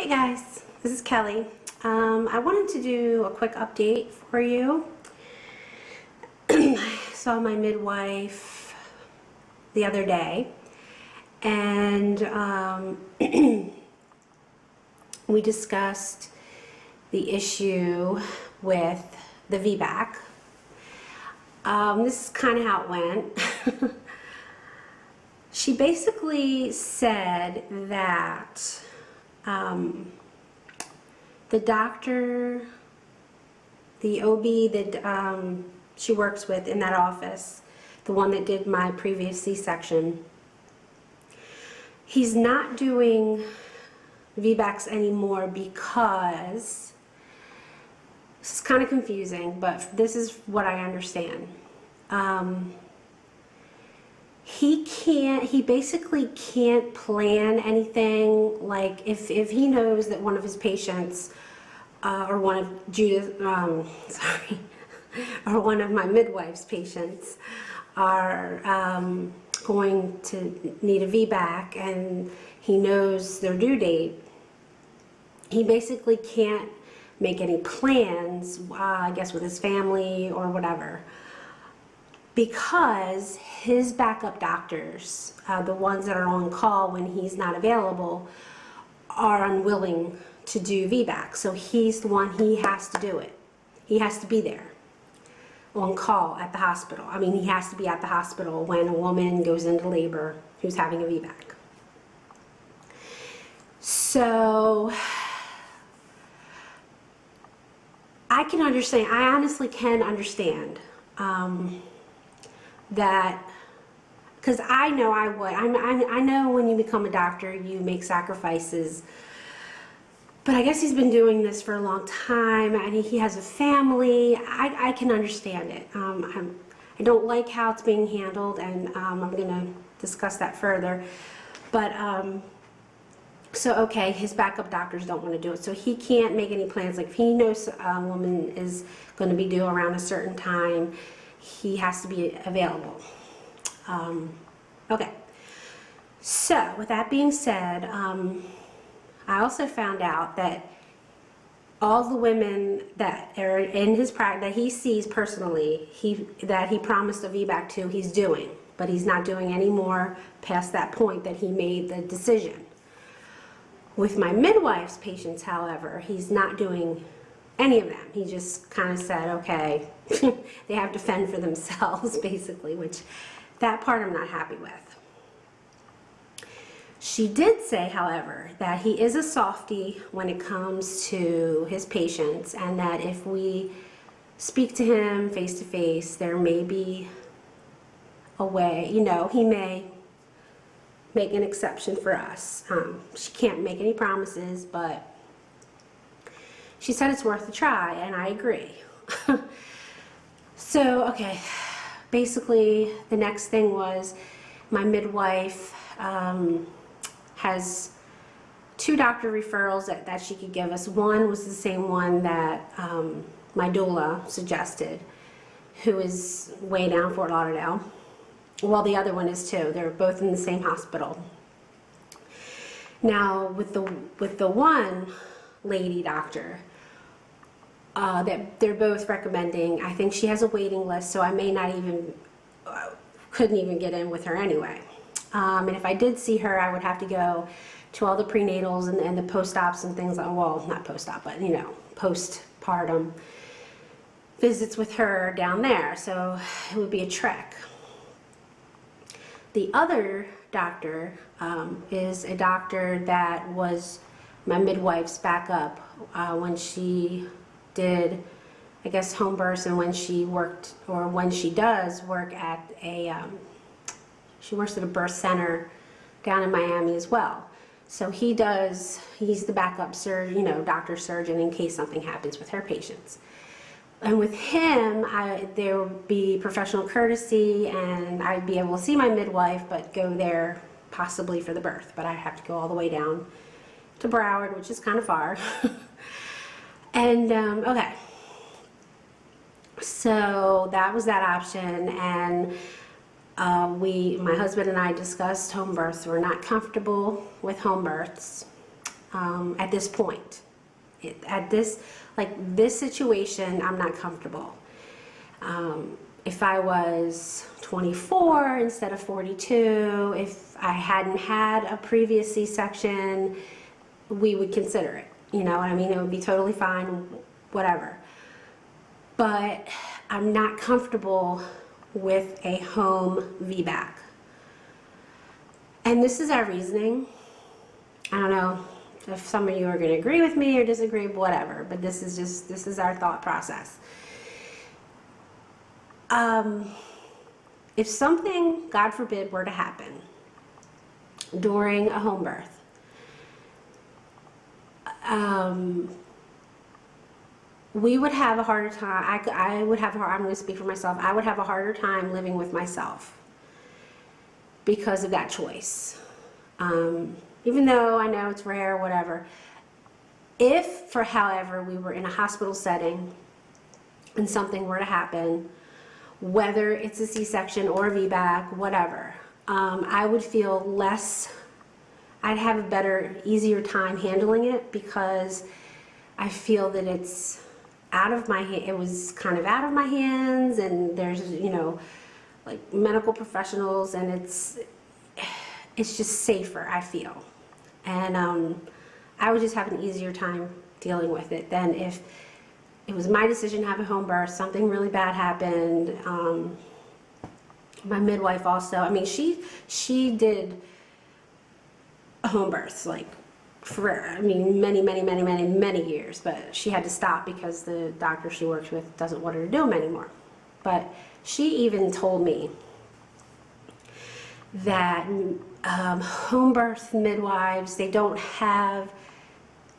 Hey guys, this is Kelly. I wanted to do a quick update for you. I saw my midwife the other day, and we discussed the issue with the VBAC. This is kind of how it went. She basically said that the doctor, the OB that she works with in that office, the one that did my previous C-section, he's not doing VBACs anymore because, this is kind of confusing, but this is what I understand. He basically can't plan anything. Like if he knows that one of his patients or one of or one of my midwife's patients are going to need a VBAC and he knows their due date, he basically can't make any plans, I guess with his family or whatever, because his backup doctors, the ones that are on call when he's not available, are unwilling to do VBAC. So he's the one, he has to do it. He has to be there on call at the hospital. I mean, he has to be at the hospital when a woman goes into labor who's having a VBAC. So I can understand, I honestly can understand that, because I know I would. I know when you become a doctor, you make sacrifices. But I guess he's been doing this for a long time, and he has a family. I can understand it. I don't like how it's being handled, and I'm going to discuss that further. But so okay, his backup doctors don't want to do it, so he can't make any plans. Like if he knows a woman is going to be due around a certain time, he has to be available. Okay, so with that being said, I also found out that all the women that are in his practice, that he sees personally, that he promised a VBAC to, he's doing, but he's not doing any more past that point that he made the decision. With my midwife's patients, however, he's not doing any of them. He just kind of said, okay, they have to fend for themselves, basically, which that part I'm not happy with. She did say, however, that he is a softie when it comes to his patients, and that if we speak to him face to face, there may be a way, you know, he may make an exception for us. She can't make any promises, but she said it's worth a try, and I agree. So, okay, basically the next thing was my midwife has 2 doctor referrals that she could give us. One was the same one that my doula suggested, who is way down Fort Lauderdale. Well, the other one is too. They're both in the same hospital. Now, with the one lady doctor that they're both recommending, I think she has a waiting list, so I may not even, couldn't even get in with her anyway. And if I did see her, I would have to go to all the prenatals and the post-ops and things like, well, not post-op, but you know, postpartum visits with her down there, so it would be a trek. The other doctor is a doctor that was my midwife's backup when she did, I guess, home births, and when she worked, or when she does work at a, she works at a birth center down in Miami as well. So he's the backup surgeon, you know, doctor surgeon in case something happens with her patients. And with him, there would be professional courtesy, and I'd be able to see my midwife, but go there possibly for the birth. But I'd have to go all the way down to Broward, which is kind of far. And, okay. So that was that option, and my husband and I discussed home births. We're not comfortable with home births. at this point. At this, like this situation, I'm not comfortable. If I was 24 instead of 42, if I hadn't had a previous C-section, we would consider it. You know what I mean? It would be totally fine, whatever. But I'm not comfortable with a home VBAC. And this is our reasoning. I don't know if some of you are going to agree with me or disagree, whatever, but this is our thought process. If something, God forbid, were to happen during a home birth, we would have a harder time, I would have, I'm going to speak for myself, I would have a harder time living with myself because of that choice. Even though I know it's rare, whatever. If, for however, we were in a hospital setting and something were to happen, whether it's a C-section or a VBAC, whatever, I would feel less, I'd have a better, easier time handling it because I feel that it's out of my hand, it was kind of out of my hands, and there's, you know, like medical professionals, and it's just safer, I feel. And I would just have an easier time dealing with it than if it was my decision to have a home birth, something really bad happened. My midwife also, I mean, she did home births, like, for, I mean, many years, but she had to stop because the doctor she works with doesn't want her to do them anymore. But she even told me that home birth midwives, they don't have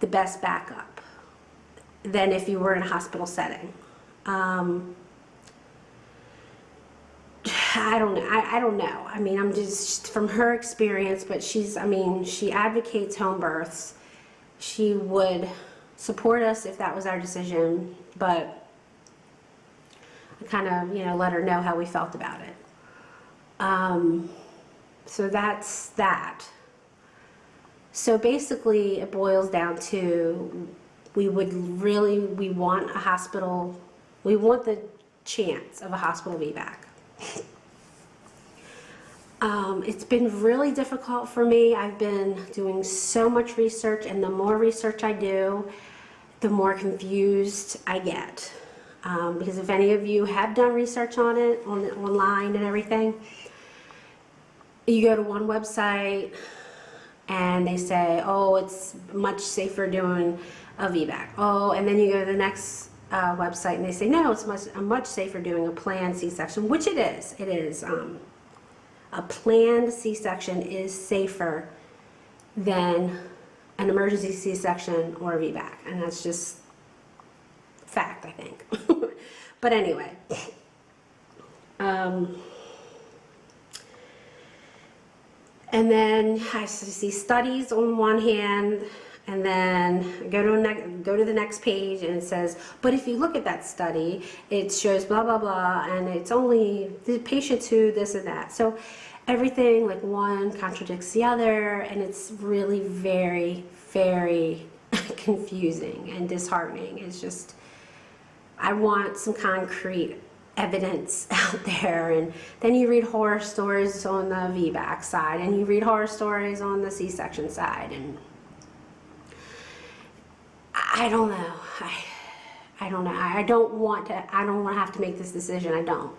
the best backup than if you were in a hospital setting. I don't know. I mean, I'm just from her experience, but I mean, she advocates home births. She would support us if that was our decision, but I kind of, you know, let her know how we felt about it. So that's that. So basically, it boils down to we want a hospital, we want the chance of a hospital VBAC. It's been really difficult for me. I've been doing so much research, and the more research I do, the more confused I get. Because if any of you have done research on it, online and everything, you go to one website and they say, oh, it's much safer doing a VBAC. Oh, and then you go to the next website and they say, no, it's much safer doing a planned C-section, which it is. It is. A planned C-section is safer than an emergency C-section or a VBAC, and that's just fact, I think. But anyway, and then I see studies on one hand, and then go to the next page, and it says, but if you look at that study, it shows blah blah blah, and it's only the patients who this and that. So everything, like, one contradicts the other, and it's really very, very confusing and disheartening. It's just, I want some concrete evidence out there. And then you read horror stories on the VBAC side, and you read horror stories on the C-section side, and I don't know. I don't know. I don't want to have to make this decision. I don't.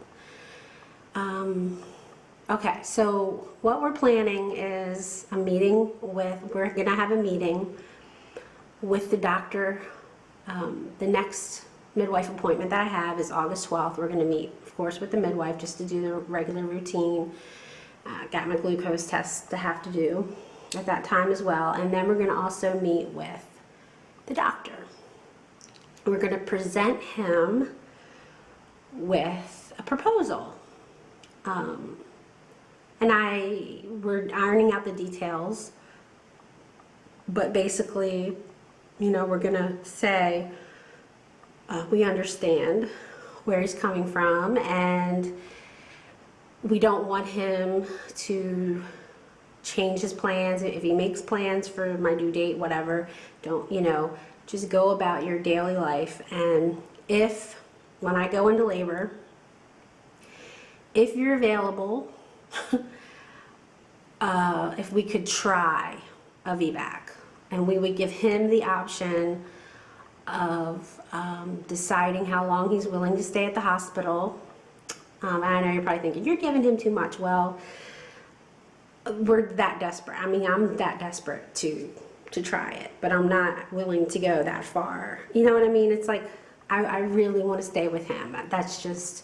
Okay, so what we're planning is we're going to have a meeting with the doctor. The next midwife appointment that I have is August 12th. We're going to meet, of course, with the midwife just to do the regular routine. Got my glucose test to have to do at that time as well. And then we're going to also meet with the doctor. We're going to present him with a proposal. And we're ironing out the details, but basically, you know, we're going to say we understand where he's coming from, and we don't want him to change his plans. If he makes plans for my due date, whatever, don't, just go about your daily life. And when I go into labor, if you're available, if we could try a VBAC, and we would give him the option of deciding how long he's willing to stay at the hospital. And I know you're probably thinking, you're giving him too much. Well, we're that desperate. I mean, I'm that desperate to try it, but I'm not willing to go that far. You know what I mean? It's like, I really want to stay with him. That's just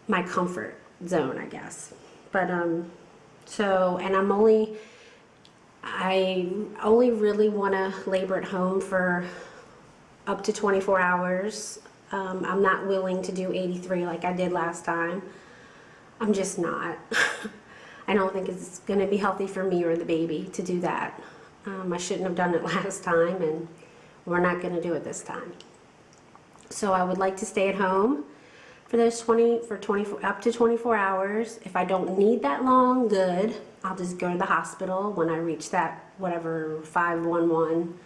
my comfort zone, I guess. But, and I only really want to labor at home for up to 24 hours. I'm not willing to do 83 like I did last time. I'm just not. I don't think it's going to be healthy for me or the baby to do that. I shouldn't have done it last time, and we're not going to do it this time. So I would like to stay at home for those 24 up to 24 hours. If I don't need that long, good. I'll just go to the hospital when I reach that whatever 511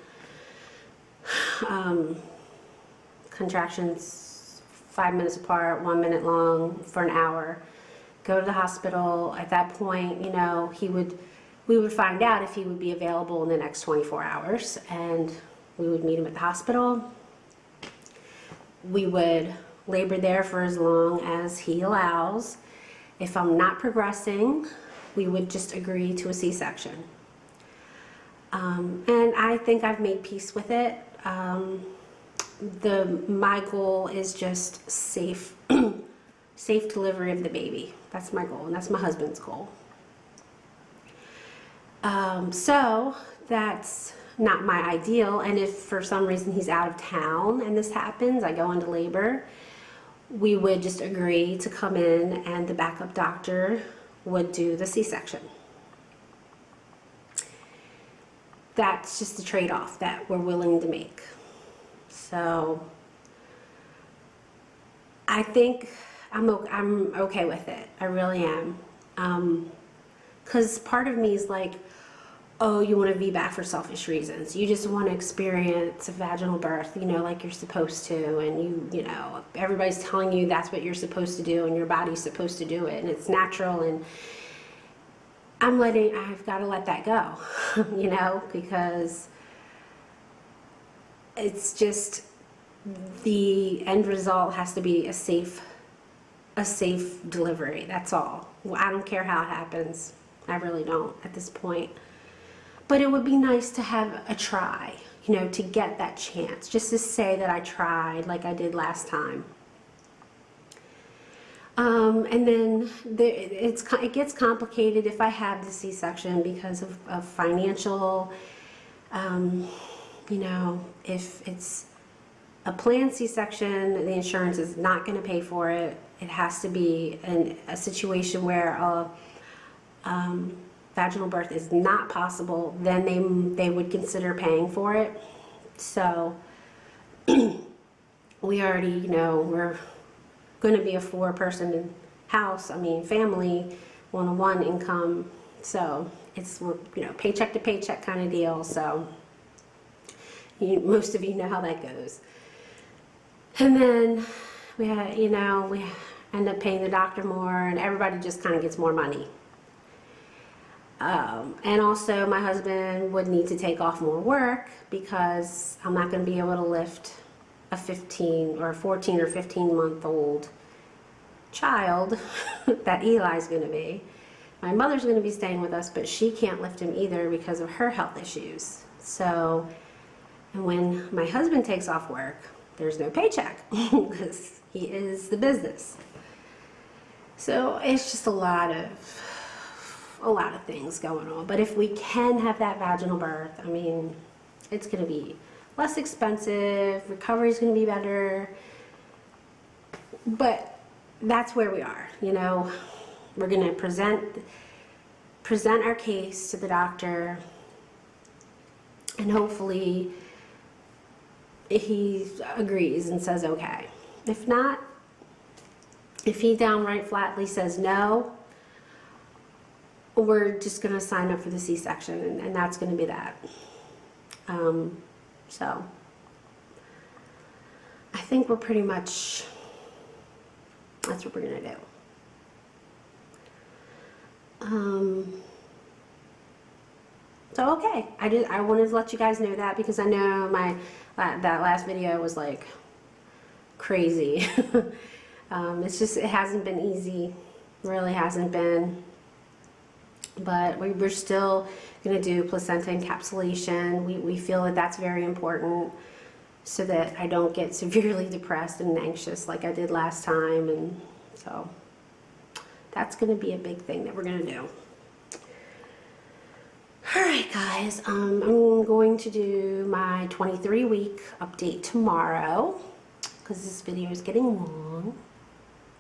contractions, 5 minutes apart, 1 minute long for an hour. Go to the hospital. At that point, we would find out if he would be available in the next 24 hours, and we would meet him at the hospital. We would labor there for as long as he allows. If I'm not progressing, we would just agree to a C-section. And I think I've made peace with it. My goal is just safe delivery of the baby. That's my goal, and that's my husband's goal. So that's not my ideal, and if for some reason he's out of town and this happens, I go into labor, we would just agree to come in and the backup doctor would do the C-section. That's just the trade-off that we're willing to make. So I think I'm okay with it. I really am. Because part of me is like, oh, you want to VBAC for selfish reasons. You just want to experience a vaginal birth, like you're supposed to, and everybody's telling you that's what you're supposed to do, and your body's supposed to do it, and it's natural, and I've got to let that go, because it's just, the end result has to be a safe delivery. That's all. I don't care how it happens. I really don't at this point. But it would be nice to have a try, to get that chance, just to say that I tried like I did last time. And then it gets complicated if I have the C-section because of financial, if it's a planned C-section, the insurance is not going to pay for it. It has to be a situation where vaginal birth is not possible, then they would consider paying for it. So we already, we're going to be a 4-person house, family, one-on-one income, so we're paycheck to paycheck kind of deal. So most of you know how that goes. And then we end up paying the doctor more, and everybody just kind of gets more money. And also my husband would need to take off more work because I'm not going to be able to lift a 14 or 15-month-old child that Eli's going to be. My mother's going to be staying with us, but she can't lift him either because of her health issues. So, and when my husband takes off work, there's no paycheck because he is the business. So it's just a lot of things going on. But if we can have that vaginal birth, it's going to be less expensive, recovery's going to be better. But that's where we are, We're going to present our case to the doctor, and hopefully he agrees and says okay. If not, if he downright flatly says no, we're just going to sign up for the C-section, and that's going to be that. So I think we're pretty much, that's what we're going to do. So okay, I wanted to let you guys know that, because I know that last video was like crazy. It's just, it hasn't been easy, really hasn't been. But we're still going to do placenta encapsulation. We feel that that's very important, so that I don't get severely depressed and anxious like I did last time. And so that's going to be a big thing that we're going to do. Alright guys, I'm going to do my 23-week update tomorrow, because this video is getting long.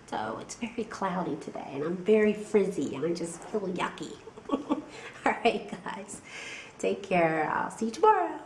So it's very cloudy today, and I'm very frizzy, and I just feel yucky. Alright guys, take care. I'll see you tomorrow.